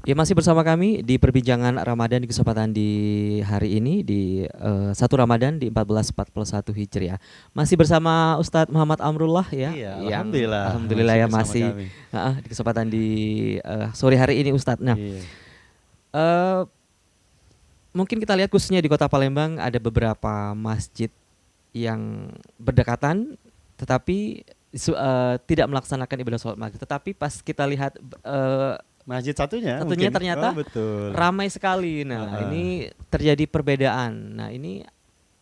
Ya, masih bersama kami di perbincangan Ramadan di kesempatan di hari ini di 1 Ramadan di 1441 Hijriah. Masih bersama Ustadz Muhammad Amrullah ya, Iya, yang alhamdulillah alhamdulillah masih ya bersama masih kami. di kesempatan di sore hari ini Ustadz. Nah, Iya. eh, mungkin kita lihat khususnya di Kota Palembang ada beberapa masjid yang berdekatan tetapi tidak melaksanakan ibadah sholat maghrib. Tetapi pas kita lihat Masjid satunya tentunya mungkin. ternyata Oh, betul. ramai sekali. Nah, ini terjadi perbedaan. Nah, ini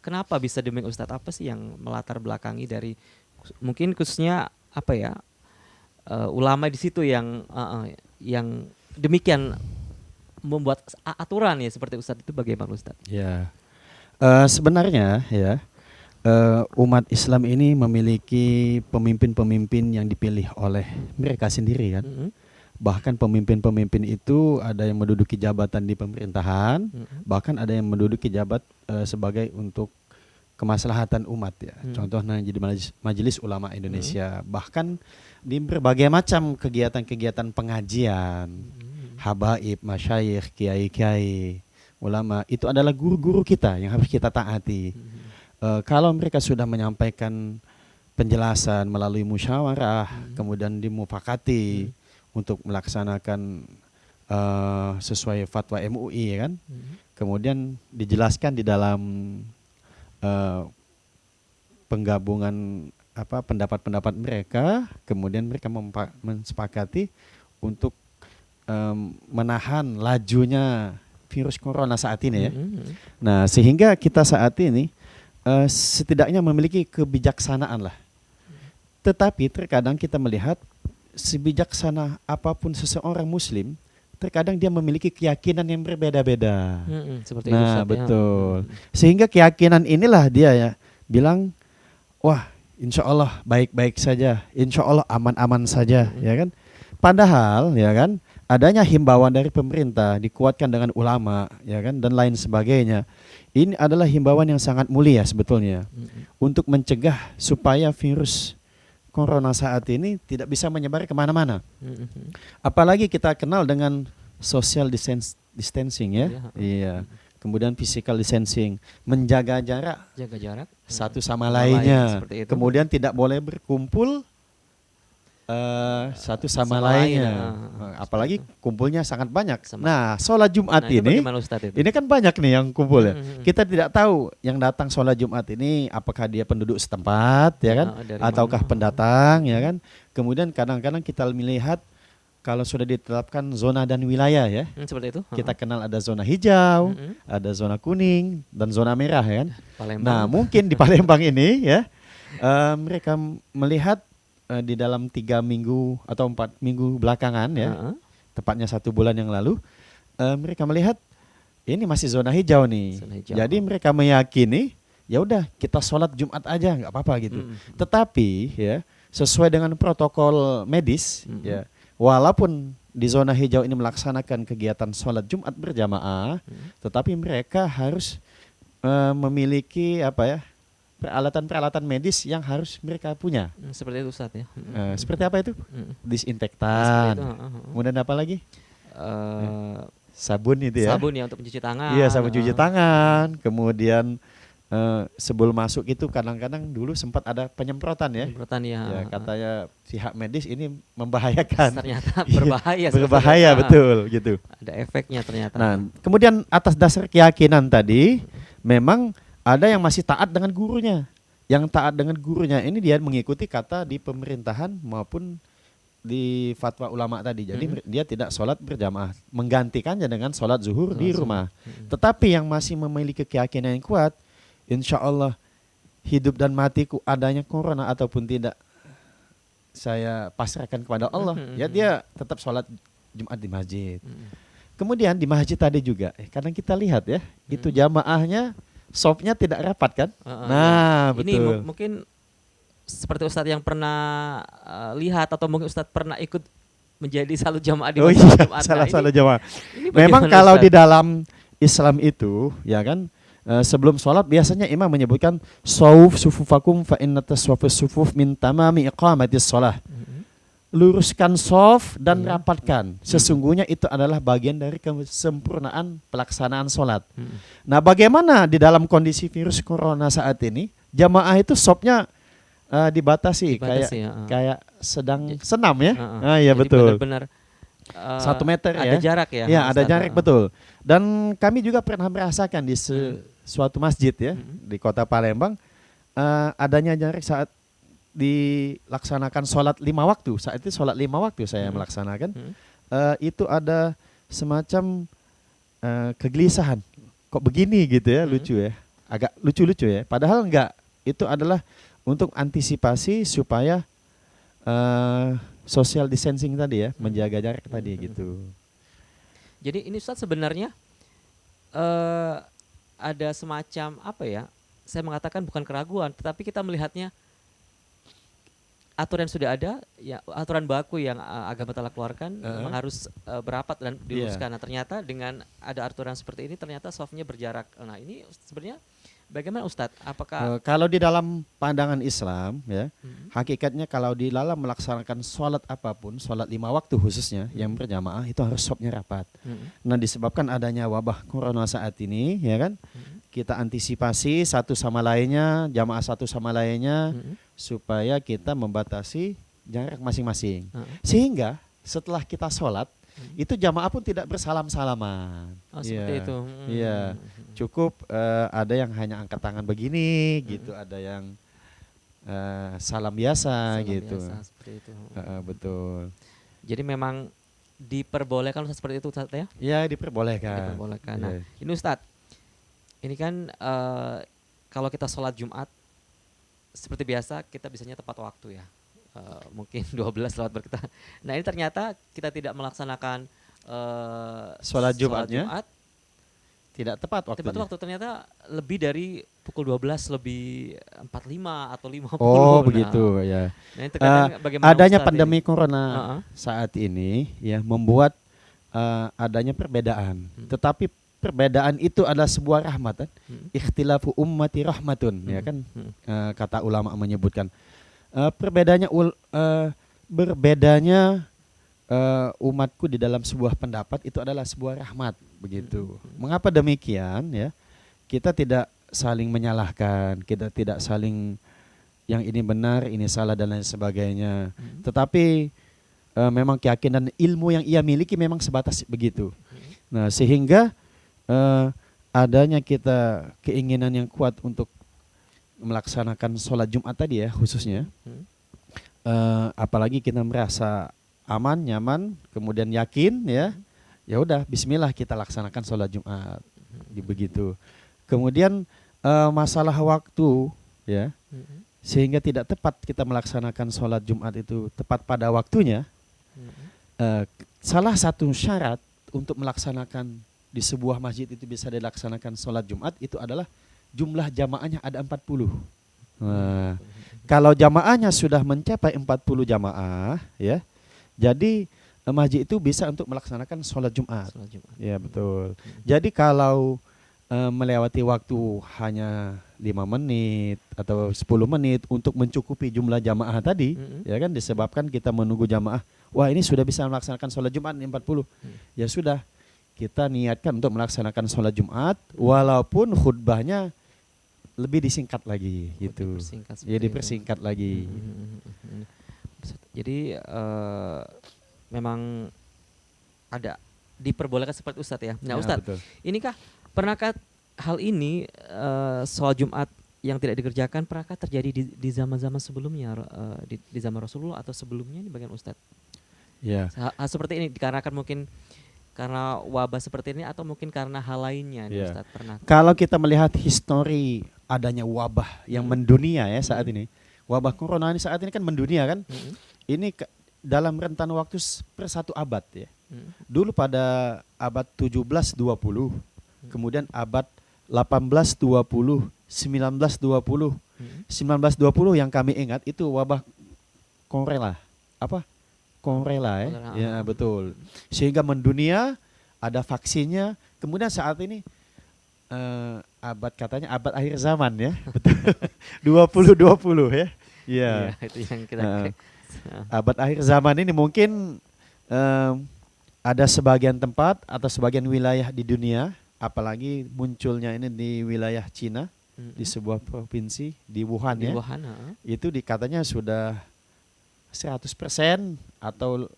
kenapa bisa demikian Ustadz? Apa sih yang melatar belakangi dari mungkin khususnya apa ya ulama di situ yang demikian membuat aturan ya seperti Ustadz itu bagaimana Ustadz? Ya. Sebenarnya ya umat Islam ini memiliki pemimpin-pemimpin yang dipilih oleh mereka sendiri kan. Bahkan pemimpin-pemimpin itu ada yang menduduki jabatan di pemerintahan, bahkan ada yang menduduki sebagai untuk kemaslahatan umat ya. Contohnya jadi Majelis Ulama Indonesia, bahkan di berbagai macam kegiatan-kegiatan pengajian, habaib, masyayikh, kiai-kiai, ulama itu adalah guru-guru kita yang harus kita taati. Kalau mereka sudah menyampaikan penjelasan melalui musyawarah, kemudian dimufakati untuk melaksanakan sesuai fatwa MUI kan, kemudian dijelaskan di dalam penggabungan pendapat-pendapat mereka, kemudian mereka mensepakati untuk menahan lajunya virus corona saat ini ya. Nah, sehingga kita saat ini setidaknya memiliki kebijaksanaan lah. Tetapi terkadang kita melihat sebijaksana apapun seseorang muslim, terkadang dia memiliki keyakinan yang berbeda-beda. Seperti Nah, itu, betul. Sehingga keyakinan inilah dia ya bilang, wah, insya Allah baik-baik saja, insya Allah aman-aman saja, ya kan? Padahal, ya kan, adanya himbauan dari pemerintah dikuatkan dengan ulama, ya kan, dan lain sebagainya. Ini adalah himbauan yang sangat mulia sebetulnya untuk mencegah supaya virus corona saat ini tidak bisa menyebar kemana-mana. Apalagi kita kenal dengan social distancing ya. Iya. Kemudian physical distancing, menjaga jarak, jaga jarak satu sama lainnya. Seperti itu. Kemudian tidak boleh berkumpul satu sama lainnya. Apalagi kumpulnya sangat banyak. Nah, sholat Jumat ini kan banyak nih yang kumpul ya. Kita tidak tahu yang datang sholat Jumat ini apakah dia penduduk setempat ya kan, ataukah pendatang ya kan. Kemudian kadang-kadang kita melihat kalau sudah ditetapkan zona dan wilayah ya. Seperti itu. Kita kenal ada zona hijau, ada zona kuning dan zona merah ya kan. Palembang. Nah, mungkin di Palembang ini ya mereka melihat di dalam 3 minggu atau 4 minggu belakangan ya, tepatnya 1 bulan yang lalu, mereka melihat ini masih zona hijau nih. Jadi mereka meyakini ya udah kita sholat Jumat aja nggak apa-apa gitu. Tetapi ya sesuai dengan protokol medis ya, walaupun di zona hijau ini melaksanakan kegiatan sholat Jumat berjamaah, tetapi mereka harus memiliki peralatan-peralatan medis yang harus mereka punya. Seperti itu Ustaz ya. Seperti apa itu? Disinfektan. Kemudian apa lagi? Sabun itu ya. Sabun ya untuk mencuci tangan. Iya, sabun cuci tangan. Kemudian sebelum masuk itu kadang-kadang dulu sempat ada penyemprotan ya. Penyemprotan ya. Katanya pihak medis ini membahayakan. Ternyata berbahaya. Berbahaya betul gitu. Ada efeknya ternyata. Nah, kemudian atas dasar keyakinan tadi memang ada yang masih taat dengan gurunya. Yang taat dengan gurunya ini dia mengikuti kata di pemerintahan maupun di fatwa ulama tadi. Jadi dia tidak sholat berjamaah, menggantikannya dengan sholat zuhur di rumah. Tetapi yang masih memiliki keyakinan yang kuat, insya Allah hidup dan matiku adanya corona ataupun tidak, saya pasrahkan kepada Allah. Ya dia tetap sholat Jumat di masjid. Kemudian di masjid tadi juga, kadang kita lihat ya, itu jamaahnya sopnya tidak rapat kan? Nah, betul. Ini mungkin seperti Ustadz yang pernah lihat atau mungkin Ustadz pernah ikut menjadi salah jamaah di Jumat. Salah jamaah. Memang kalau Ustadz di dalam Islam itu, ya kan, sebelum sholat biasanya imam menyebutkan sufuf sufufakum fa inna taswafus sufuf min tamami iqamatis sholah. luruskan shaf dan Iya. rapatkan. Sesungguhnya itu adalah bagian dari kesempurnaan pelaksanaan sholat. Mm-mm. Nah, bagaimana di dalam kondisi virus corona saat ini, jamaah itu shafnya dibatasi, Dibatasi, kayak sedang J- senam ya. Heeh. Ah, iya Jadi betul. benar-benar 1 meter ada ya. jarak ya. Ya, ada Ustaz. jarak betul. Dan kami juga pernah merasakan di suatu masjid ya di Kota Palembang adanya jarak saat dilaksanakan sholat 5 waktu. Saat itu sholat 5 waktu saya melaksanakan. Itu ada semacam kegelisahan. Kok begini gitu ya, lucu ya. Agak lucu-lucu ya. Padahal enggak. Itu adalah untuk antisipasi supaya social distancing tadi ya, menjaga jarak tadi gitu. Jadi ini Ustaz sebenarnya ada semacam apa ya? Saya mengatakan bukan keraguan, tetapi kita melihatnya aturan sudah ada, ya aturan baku yang agama telah keluarkan memang harus berapat dan diluruskan. Nah, ternyata dengan ada aturan seperti ini ternyata softnya berjarak. Nah, ini sebenarnya bagaimana Ustadz? Apakah kalau di dalam pandangan Islam ya, hakikatnya kalau di dalam melaksanakan sholat apapun, sholat 5 waktu khususnya yang berjamaah itu harus softnya rapat. Nah, disebabkan adanya wabah corona saat ini ya kan, kita antisipasi satu sama lainnya, jamaah satu sama lainnya supaya kita membatasi jarak masing-masing. Sehingga setelah kita sholat itu jamaah pun tidak bersalam-salaman. Oh, seperti itu. Iya, cukup ada yang hanya angkat tangan begini, gitu. Ada yang salam biasa, gitu. Biasa, seperti itu. Betul. Jadi memang diperbolehkan Ustadz seperti itu Ustadz ya? Iya, diperbolehkan. Diperbolehkan. Nah, ini Ustadz, ini kan kalau kita sholat Jumat seperti biasa kita bisanya tepat waktu ya. Mungkin 12 lewat berkita. Nah, ini ternyata kita tidak melaksanakan sholat Jumat tidak tepat waktunya. Tepat waktu ternyata lebih dari pukul 12 lebih 45 atau 50. Oh, begitu ya. Nah, itu kadang bagaimana adanya Ustadz pandemi ini? corona saat ini ya membuat adanya perbedaan. Tetapi perbedaan itu adalah sebuah rahmat. Ikhtilafu ummati rahmatun, ya kan? Kata ulama menyebutkan. Berbedanya umatku di dalam sebuah pendapat itu adalah sebuah rahmat, begitu. Mengapa demikian ya? Kita tidak saling menyalahkan, kita tidak saling yang ini benar, ini salah dan lain sebagainya. Tetapi memang keyakinan ilmu yang ia miliki memang sebatas begitu. Nah, sehingga adanya kita keinginan yang kuat untuk melaksanakan sholat Jumat tadi ya khususnya, apalagi kita merasa aman, nyaman, kemudian yakin ya udah Bismillah kita laksanakan sholat Jumat, begitu. Kemudian masalah waktu ya, sehingga tidak tepat kita melaksanakan sholat Jumat itu tepat pada waktunya. Salah satu syarat untuk melaksanakan di sebuah masjid itu bisa dilaksanakan sholat Jumat itu adalah jumlah jamaahnya ada 40. Nah, kalau jamaahnya sudah mencapai 40 jamaah ya, jadi masjid itu bisa untuk melaksanakan sholat Jumat. Ya betul. Jadi kalau melewati waktu hanya 5 menit atau 10 menit untuk mencukupi jumlah jamaah tadi, ya kan, disebabkan kita menunggu jamaah, wah ini sudah bisa melaksanakan sholat Jumat 40. Ya sudah, kita niatkan untuk melaksanakan sholat Jumat walaupun khutbahnya lebih disingkat lagi gitu. Ya dipersingkat lagi. Jadi memang ada diperbolehkan seperti Ustadz ya. Nah, Ustadz, inikah pernahkah hal ini sholat Jumat yang tidak dikerjakan pernahkah terjadi di zaman-zaman sebelumnya, di zaman Rasulullah atau sebelumnya ini bagian Ustadz? Ya. Hal seperti ini dikarenakan mungkin karena wabah seperti ini atau mungkin karena hal lainnya nih, Ustadz pernah. Kalau kita melihat histori adanya wabah yang mendunia ya saat ini, wabah corona ini saat ini kan mendunia kan, ini dalam rentan waktu per 1 abad ya. Dulu pada abad 17-20, kemudian abad 18-20, 19-20, 19-20 yang kami ingat itu wabah kolera. Kolera ya. Ya betul. Sehingga mendunia, ada vaksinnya. Kemudian saat ini abad katanya abad akhir zaman ya. Betul. 20-20 ya. Iya. Itu yang kita abad akhir zaman ini mungkin ada sebagian tempat atau sebagian wilayah di dunia, apalagi munculnya ini di wilayah Cina, di sebuah provinsi di Wuhan Di ya. Wuhan, Itu katanya sudah 100% atau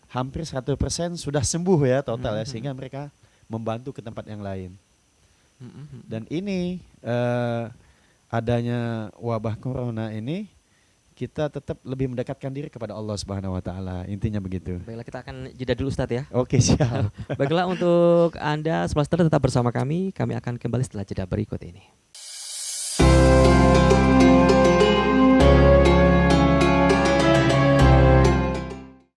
hampir 100% sudah sembuh ya total ya, sehingga mereka membantu ke tempat yang lain. Dan ini adanya wabah corona ini, kita tetap lebih mendekatkan diri kepada Allah Subhanahu wa taala. Intinya begitu. Baiklah, kita akan jeda dulu Ustadz ya. Oke, siap. Baiklah, untuk Anda semester tetap bersama kami akan kembali setelah jeda berikut ini.